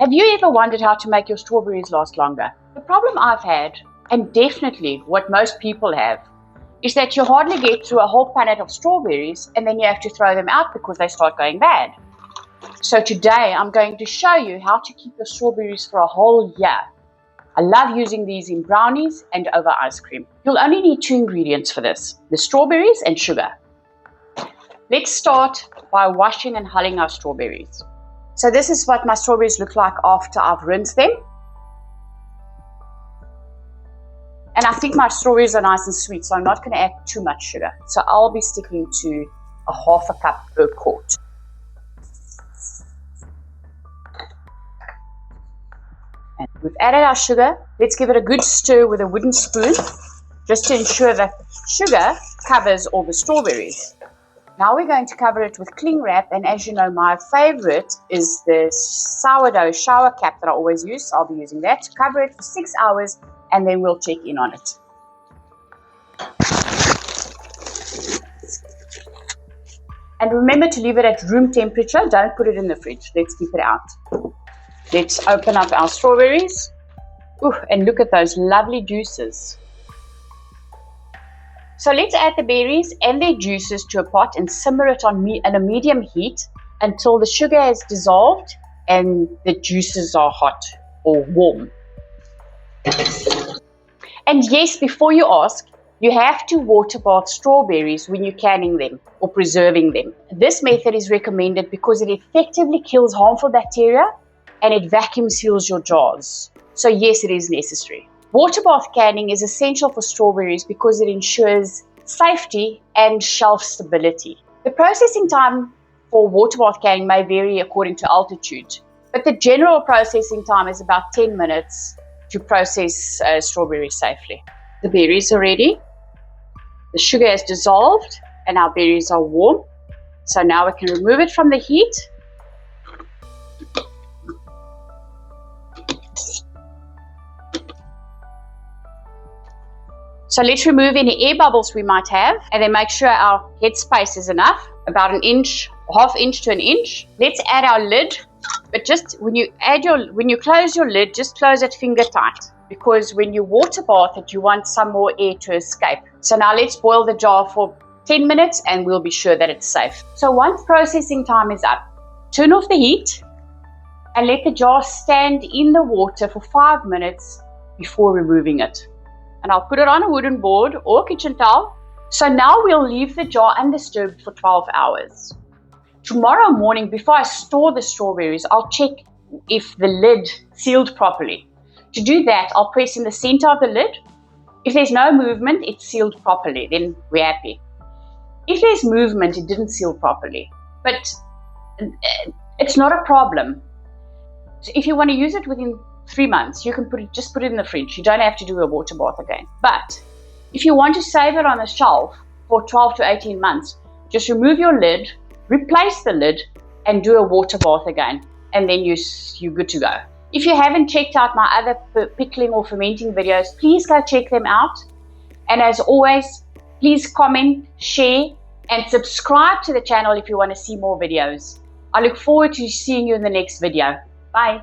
Have you ever wondered how to make your strawberries last longer? The problem I've had, and definitely what most people have, is that you hardly get through a whole punnet of strawberries and then you have to throw them out because they start going bad. So today I'm going to show you how to keep your strawberries for a whole year. I love using these in brownies and over ice cream. You'll only need 2 ingredients for this, the strawberries and sugar. Let's start by washing and hulling our strawberries. So this is what my strawberries look like after I've rinsed them. And I think my strawberries are nice and sweet, so I'm not going to add too much sugar. So I'll be sticking to a half a cup per quart. And we've added our sugar. Let's give it a good stir with a wooden spoon, just to ensure that sugar covers all the strawberries. Now we're going to cover it with cling wrap, and as you know, my favorite is the sourdough shower cap that I always use. So I'll be using that to cover it for 6 hours, and then we'll check in on it. And remember to leave it at room temperature. Don't put it in the fridge. Let's keep it out. Let's open up our strawberries. Ooh, and look at those lovely juices. So let's add the berries and their juices to a pot and simmer it on a medium heat until the sugar has dissolved and the juices are hot or warm. And yes, before you ask, you have to water bath strawberries when you're canning them or preserving them. This method is recommended because it effectively kills harmful bacteria and it vacuum seals your jars. So yes, it is necessary. Water bath canning is essential for strawberries because it ensures safety and shelf stability. The processing time for water bath canning may vary according to altitude, but the general processing time is about 10 minutes to process strawberries safely. The berries are ready. The sugar has dissolved and our berries are warm. So now we can remove it from the heat. So let's remove any air bubbles we might have and then make sure our head space is enough, about an inch, half inch to an inch. Let's add our lid, but just when you close your lid, just close it finger tight, because when you water bath it, you want some more air to escape. So now let's boil the jar for 10 minutes and we'll be sure that it's safe. So once processing time is up, turn off the heat and let the jar stand in the water for 5 minutes before removing it. And I'll put it on a wooden board or kitchen towel. So now we'll leave the jar undisturbed for 12 hours. Tomorrow morning, before I store the strawberries, I'll check if the lid sealed properly. To do that, I'll press in the center of the lid. If there's no movement, it's sealed properly, then we're happy. If there's movement, it didn't seal properly, but it's not a problem. So if you want to use it within 3 months, you can just put it in the fridge. You don't have to do a water bath again. But if you want to save it on the shelf for 12 to 18 months, just remove your lid, replace the lid, and do a water bath again. And then you're good to go. If you haven't checked out my other pickling or fermenting videos, please go check them out. And as always, please comment, share, and subscribe to the channel if you want to see more videos. I look forward to seeing you in the next video. Bye.